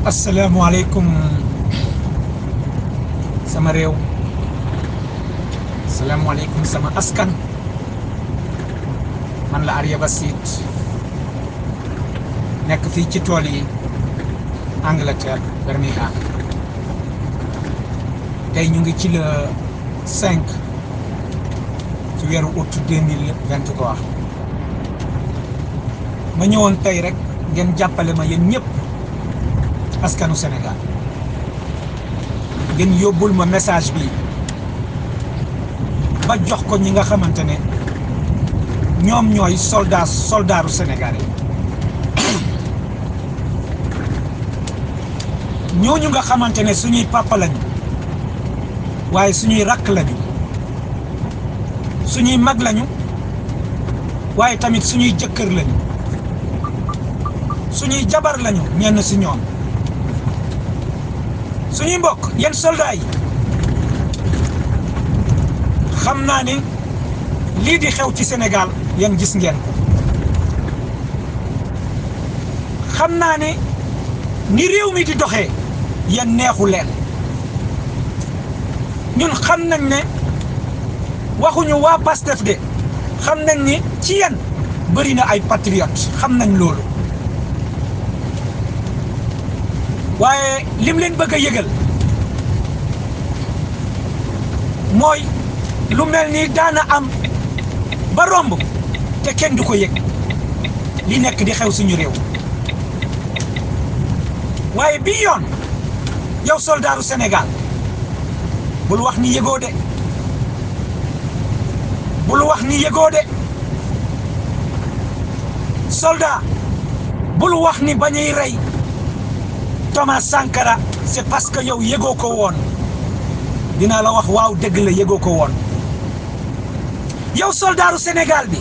Assalamualaikum sama réew assalamualaikum sama askan man la Arya Basit nek fi ci tool yi Angleterre Birmingham tay ñu ngi ci le 5 ci wéru août 2023 ma ñëwoon tay rek ngeen jappalé ma yeen ñëpp askanu Sénégal ngeen yóbbul ma message bi ba jox ko ñi nga xamantene ñom ñoy soldaaru Sénégal ñooñu nga xamantene suñuy papa lañu waye suñuy rak lañu suñuy mag lañu waye tamit suñuy jëkkër lañu suñuy jabar lañu ñenn ci ñoom suñuy mbokk yeen soldat yi xamna ni li di xew ci Sénégal yeen gis ngeen ko xamna ni réew mi di doxé yeen neexu leen ñun xam nañ ne waxuñu waa Pastef de xam nañ ni ci yeen bari na ay patriote xam nañ loolu waaye lim leen bëgg a yëgal mooy lu mel ni daana am ba romb te kenn du ko yëg li nekk di xew suñu réew waaye bi yoon yow soldaaru Sénégal bul wax ni yëgoo de bul wax ni yëgoo de soldat bul wax ni bañuy rey Thomas Sankara c'est parce que yow yëgoo ko woon dina la wax waaw dëgg la yëgoo ko woon yow soldaaru Sénégal bi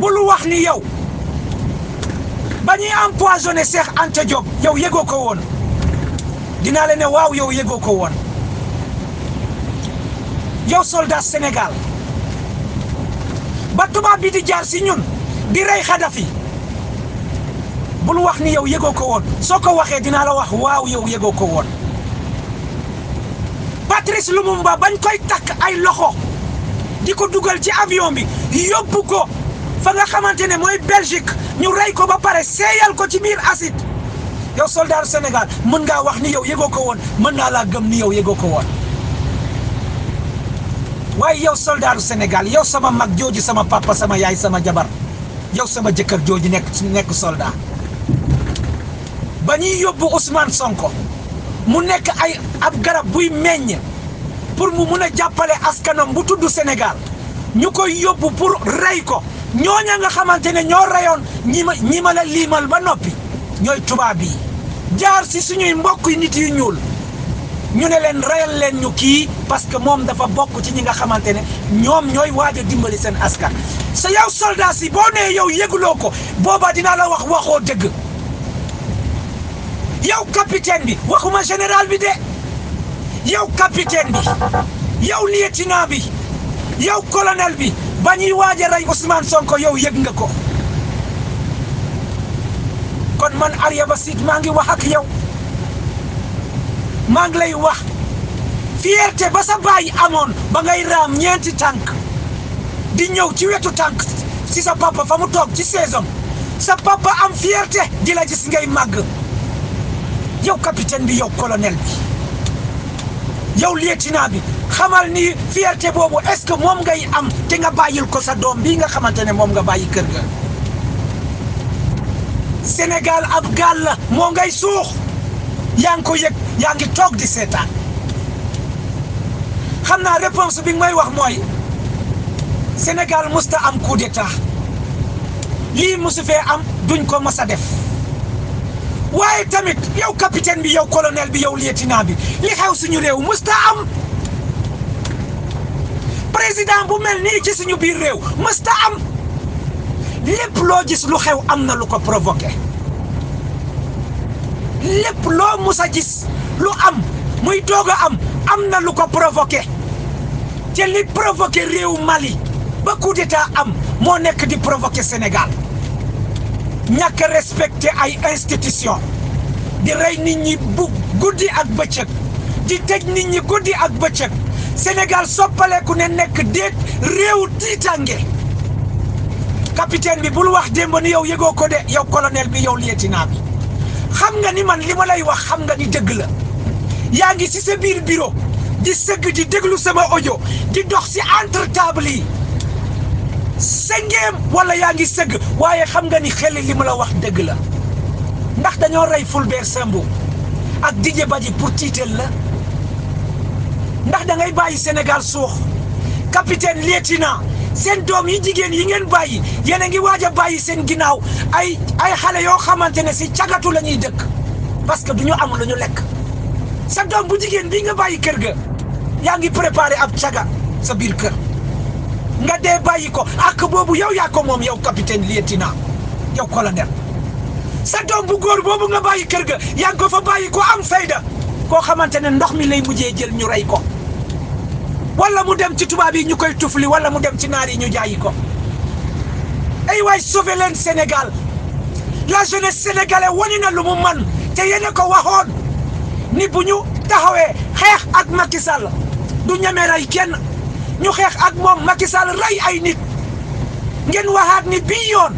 bul wax ni yow bañuy empoisonné Cheikh Anta Diop yow yëgoo ko woon dina la ne waaw yow yëgoo ko woon yow soldat Sénégal ba tubaab bi di jaar si ñun di rey Kadhafi bul wax ni yow yëgoo ko woon soo ko waxee dinaa la wax waaw yow yëgoo ko woon Patrice Lumumba bañ koy takk ay loxo di ko dugal ci avion bi yóbbu ko fa nga xamante ne mooy Belgique ñu rey ko ba pare seeyal ko ci biir acide yow soldaaru Sénégal mën ngaa wax ni yow yëgoo ko woon mën naa laa gëm ni yow yëgoo ko woon waaye yow soldaaru Sénégal yow sama mag jooju sama papa sama yaay sama jabar yow sama jëkkër jooju nekk soldat ba ñuy yóbbu Ousmane Sonko mu nekk ay ab garab buy meññ pour mu mun a jàppale askanam bu tudd Sénégal ñu koy yóbbu pour rey ko ñooña nga xamante ne ñoo reyoon ñi ma la liimal ba noppi ñooy tubaab yi jaar si suñuy mbokk nit yu ñuul ñu ne leen reyal leen ñu kii parce que moom dafa bokk ci ñi nga xamante ne ñoom ñooy waaj a dimbali seen askan sa yow soldat si boo nee yow yëguloo ko booba dinaa la wax waxoo dëgg yow capitaine bi waxuma général bi de yow capitaine bi yow lieutenant bi yow colonel bi ba ñuy waaj a rey Ousmane Sonko yow yëg nga ko kon man Arya Basit maa ngi wax ak yow maa ngi lay wax fierté ba sa baay amoon ba ngay raam ñeenti tànk di ñëw ci wetu tànk si sa papa fa mu toog ci saison sa papa am fierté di la gis ngay màgg yow capitaine bi yow colonel bi yow lieutenant bi xamal ni fierté boobu est-ce que moom ngay am te nga bàyyil ko sa doom bii nga xamante ne moom nga bàyyi kër ga Sénégal ab gaal la moo ngay suux yaa ngi ko yëg yaa ngi toog di seetaan xam naa réponse bi may wax mooy Sénégal musta am coup d'état lii musu fee am duñ ko mës a def waaye tamit yow capitaine bi yow colonel bi yow lieutenant bi li xew suñu réew musta am président bu mel nii ci suñu biir réew musta am lépp loo gis lu xew am na lu ko provoqué lépp loo mus a gis lu am muy doog a am na lu ko provoqué te li provoqué réew Mali ba coup d'état am moo nekk di provoquer Sénégal ñàkk respecté ay institution di rey nit ñi bu guddi ak bëccëg di tëj nit ñi guddi ak bëccëg Sénégal soppaleku ne nekk déet réew tiitange capitaine bi bul wax démb ni yow yëgoo ko de yow colonel bi yow lieutenant bi xam nga ni man li ma lay wax xam nga ni dëgg la yaa ngi ci sa biir bureau di sëgg di déglu sama audio di dox ci entre table yi sëngeem wala yaa ngi sëgg waaye xam nga ni xel li ma la wax dëgg la ndax dañoo rey Fulbert Sambou ak Didier Badji pour tiital la ndax da ngay bàyyi Sénégal suux capitaine lieutenant seen doom yi jigéen yi ngeen bàyyi yéen a ngi waaj a bàyyi seen ginnaaw ay xale yoo xamante ne ci cagatu la ñuy dëkk parce que du ñu am lu ñu lekk sa doom bu jigéen bii nga bàyyi kër ga yaa ngi préparé ab caga sa biir kër nga dee bàyyi ko ak boobu yow yaa ko moom yow capitaine lieutenant yow colonel sa doom bu góor boobu nga bàyyi kër ga yaa ngi ko fa bàyyi ko am fayda koo xamante ne ndox mi lay mujjee jël ñu rey ko wala mu dem ci tubaab yi ñu koy tufli wala mu dem ci naar yi ñu jaayi ko ay waay sauver leen Sénégal la jeunesse sénégalaise wane na lu mu man te yéen a ko waxoon ni bu ñu taxawee xeex ak Macky Sall du ñeme rey kenn ñu xeex ak moom Macky Sall rey ay nit ngeen waxaat ni bii yoon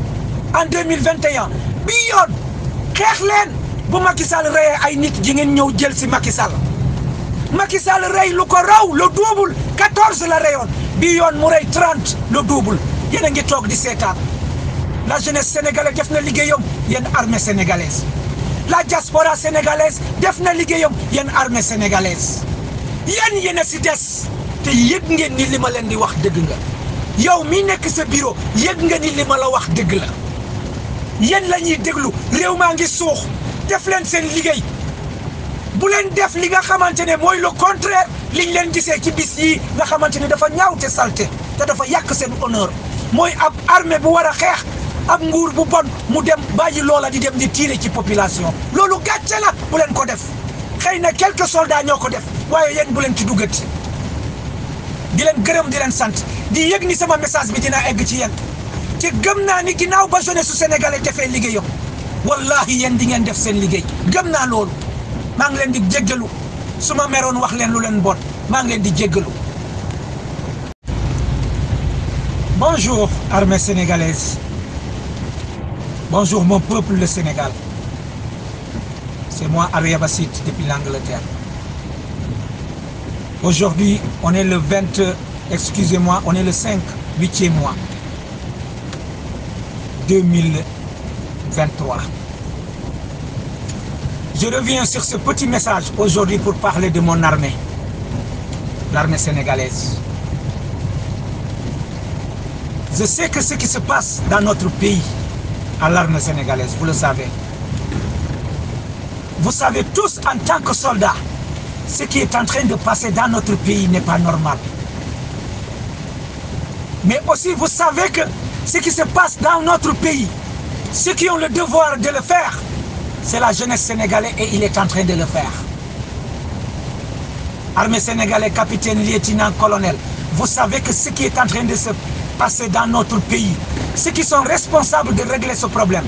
en 2021 bii yoon xeex leen bu Macky Sall reyee ay nit ji ngeen ñëw jël si Macky Sall Macky Sall rey lu ko raw le double 14 la reyoon bii yoon mu rey 30 le double yéen a ngi toog di seetaan la jeunesse sénégalaise def na liggéeyam yéen armée sénégalaise la diaspora sénégalaise def na liggéeyam yéen armée sénégalaise yéen a si des te yëg ngeen ni li ma leen di wax dëgg nga yow mi nekk sa bureau yëg nga ni li ma la wax dëgg la yéen la ñuy déglu réew maa ngi suux def leen seen liggéey bu leen def li nga xamante ne mooy le contraire liñ leen gisee ci bis yi nga xamante ne dafa ñaaw te salte te dafa yàq seen honneur mooy ab armée bu war a xeex ab nguur bu bon mu dem bàyyi loola di dem di tirer ci population loolu gàcce la bu leen ko def xëy na quelques soldats ñoo ko def waaye yéen bu leen ci duggati di leen gërëm di leen sant di yëg ni sama message bi dina egg ci yéen te gëm naa ni ginnaaw ba jeunesse su sénégalais defee liggéeyam wallahi yéen di ngeen def seen liggéey gëm naa loolu maa ngi leen di jéggalu su ma meroon wax leen lu leen bon maa ngi leen di jéggalu. Bonjour armée sénégalaise, bonjour mon peuple le Sénégal, c'est moi Aria Bassit depuis l'Angleterre. Aujourd'hui on est le 8e mois 2023. Je reviens sur ce petit message aujourd'hui pour parler de mon armée, l'armée sénégalaise. Je sais que ce qui se passe dans notre pays, à l'armée sénégalaise, vous le savez. Vous savez tous en tant que soldats, ce qui est en train de passer dans notre pays n'est pas normal. Mais aussi vous savez que ce qui se passe dans notre pays, ceux qui ont le devoir de le faire, c'est la jeunesse sénégalaise et il est en train de le faire. Armée sénégalaise, capitaine, lieutenant, colonel, vous savez que ce qui est en train de se passer dans notre pays, ceux qui sont responsables de régler ce problème,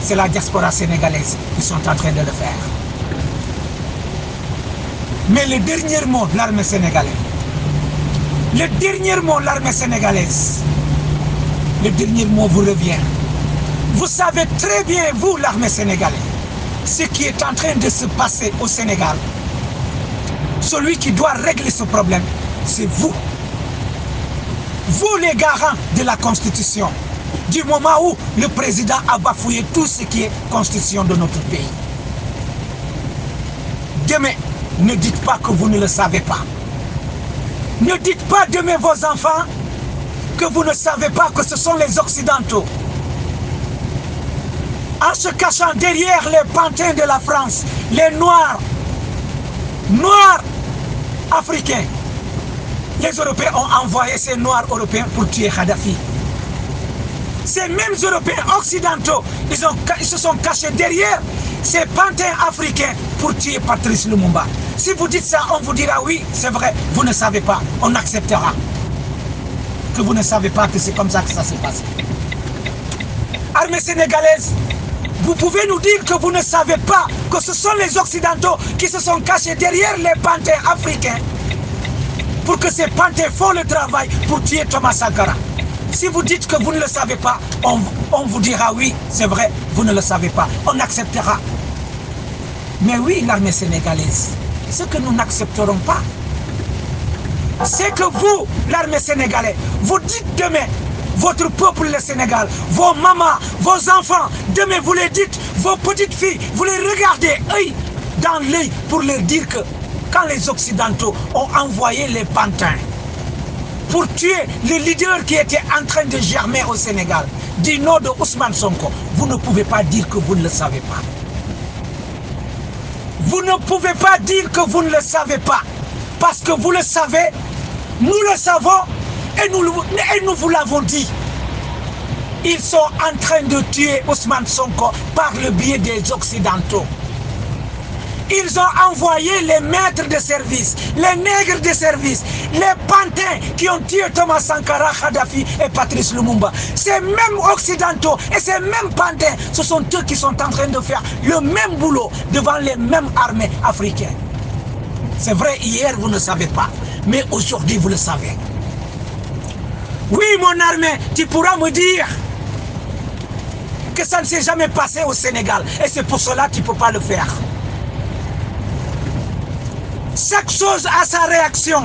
c'est la diaspora sénégalaise qui sont en train de le faire. Mais le dernier mot de l'armée sénégalaise, le dernier mot de l'armée sénégalaise, le dernier mot vous revient. Vous savez très bien, vous, l'armée sénégalaise, ce qui est en train de se passer au Sénégal. Celui qui doit régler ce problème, c'est vous. Vous, les garants de la Constitution, du moment où le président a bafoué tout ce qui est Constitution de notre pays. Demain, ne dites pas que vous ne le savez pas. Ne dites pas demain vos enfants que vous ne savez pas que ce sont les Occidentaux. En se cachant derrière les pantins de la France, les Noirs africains, les Européens ont envoyé ces Noirs européens pour tuer Kadhafi. Ces mêmes Européens occidentaux, ils se sont cachés derrière ces pantins africains pour tuer Patrice Lumumba. Si vous dites ça, on vous dira oui, c'est vrai, vous ne savez pas, on acceptera que vous ne savez pas que c'est comme ça que ça s'est passé. Armée sénégalaise, Vous pouvez nous dire que vous ne savez pas que ce sont les Occidentaux qui se sont cachés derrière les panthères africains pour que ces panthères font le travail pour tuer Thomas Sankara. Si vous dites que vous ne le savez pas, on vous dira oui, c'est vrai, vous ne le savez pas. On acceptera. Mais oui, l'armée sénégalaise, ce que nous n'accepterons pas, c'est que vous, l'armée sénégalaise, vous dites demain, votre peuple le Sénégal, vos mamans, vos enfants, demain vous les dites, vos petites filles, vous les regardez œil dans l'œil pour leur dire que quand les Occidentaux ont envoyé les pantins pour tuer le leader qui était en train de germer au Sénégal, du nom de Ousmane Sonko, vous ne pouvez pas dire que vous ne le savez pas. Vous ne pouvez pas dire que vous ne le savez pas, parce que vous le savez, nous le savons, et nous vous l'avons dit. Ils sont en train de tuer Ousmane Sonko par le biais des Occidentaux. Ils ont envoyé les maîtres de service, les nègres de service, les pantins qui ont tué Thomas Sankara, Kadhafi et Patrice Lumumba. Ces mêmes Occidentaux et ces mêmes pantins, ce sont eux qui sont en train de faire le même boulot devant les mêmes armées africaines. C'est vrai, hier vous ne savez pas, mais aujourd'hui vous le savez. Oui, mon armée, tu pourras me dire que ça ne s'est jamais passé au Sénégal et c'est pour cela que tu ne peux pas le faire. Chaque chose a sa réaction.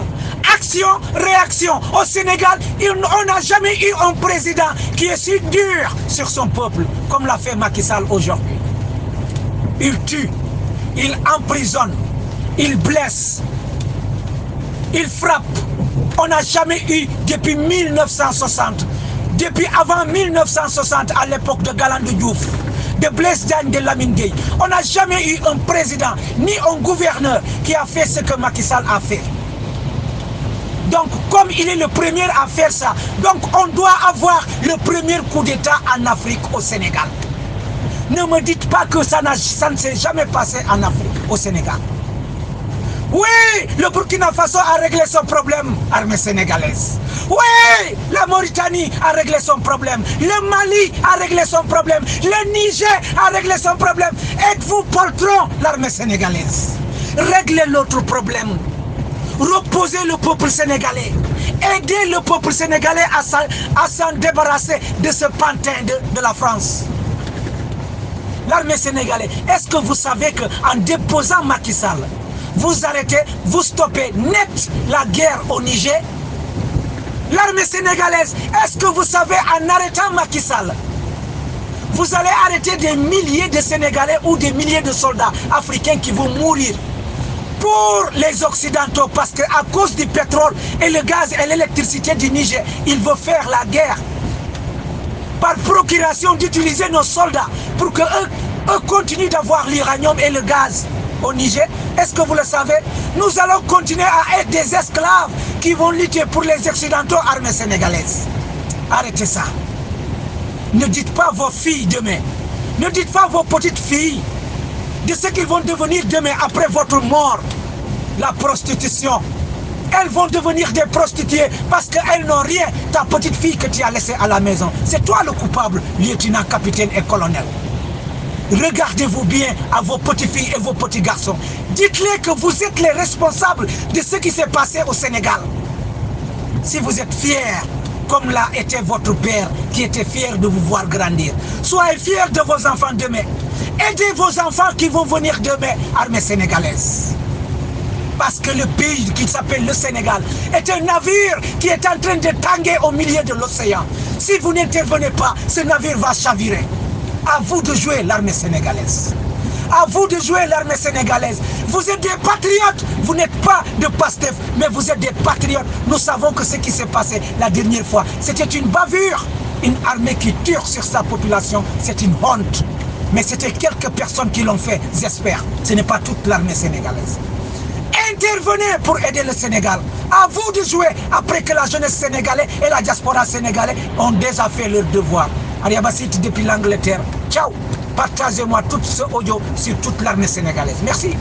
Action, réaction. Au Sénégal, on n'a jamais eu un président qui est si dur sur son peuple comme l'a fait Macky Sall aujourd'hui. Il tue, il emprisonne, il blesse, il frappe. On n'a jamais eu depuis 1960, depuis avant 1960 à l'époque de Galandou Diouf, de Blaise Diagne, de Lamine Gueye. On n'a jamais eu un président ni un gouverneur qui a fait ce que Macky Sall a fait. Donc comme il est le premier à faire ça, donc on doit avoir le premier coup d'État en Afrique au Sénégal. Ne me dites pas que ça ne s'est jamais passé en Afrique, au Sénégal. Oui, le Burkina Faso a réglé son problème, armée sénégalaise. Oui, la Mauritanie a réglé son problème. Le Mali a réglé son problème. Le Niger a réglé son problème. Êtes-vous poltron, l'armée sénégalaise? Réglez l'autre problème. Reposez le peuple sénégalais. Aidez le peuple sénégalais à s'en débarrasser de ce pantin de la France. L'armée sénégalaise, est-ce que vous savez qu'en déposant Macky Sall, vous arrêtez, vous stoppez net la guerre au Niger? L'armée sénégalaise, est-ce que vous savez, en arrêtant Macky Sall, vous allez arrêter des milliers de Sénégalais ou des milliers de soldats africains qui vont mourir pour les Occidentaux, parce qu'à cause du pétrole et le gaz et l'électricité du Niger, ils veulent faire la guerre par procuration d'utiliser nos soldats pour que eux continuent d'avoir l'uranium et le gaz au Niger. Est-ce que vous le savez? Nous allons continuer à être des esclaves qui vont lutter pour les Occidentaux, armée sénégalaise. Arrêtez ça. Ne dites pas vos filles demain. Ne dites pas vos petites filles de ce qu'ils vont devenir demain après votre mort. La prostitution. Elles vont devenir des prostituées parce qu'elles n'ont rien. Ta petite fille que tu as laissée à la maison, c'est toi le coupable, lieutenant, capitaine et colonel. Regardez-vous bien à vos petites filles et vos petits garçons. Dites-les que vous êtes les responsables de ce qui s'est passé au Sénégal. Si vous êtes fiers, comme l'a été votre père qui était fier de vous voir grandir, soyez fiers de vos enfants demain. Aidez vos enfants qui vont venir demain, armée sénégalaise. Parce que le pays qui s'appelle le Sénégal est un navire qui est en train de tanguer au milieu de l'océan. Si vous n'intervenez pas, ce navire va chavirer. À vous de jouer l'armée sénégalaise. À vous de jouer l'armée sénégalaise. Vous êtes des patriotes. Vous n'êtes pas de Pastef, mais vous êtes des patriotes. Nous savons que ce qui s'est passé la dernière fois, c'était une bavure. Une armée qui tire sur sa population, c'est une honte. Mais c'était quelques personnes qui l'ont fait, j'espère. Ce n'est pas toute l'armée sénégalaise. Intervenez pour aider le Sénégal. À vous de jouer après que la jeunesse sénégalaise et la diaspora sénégalaise ont déjà fait leur devoir. Ariabasit depuis l'Angleterre. Ciao. Partagez-moi tout ce audio sur toute l'armée sénégalaise. Merci.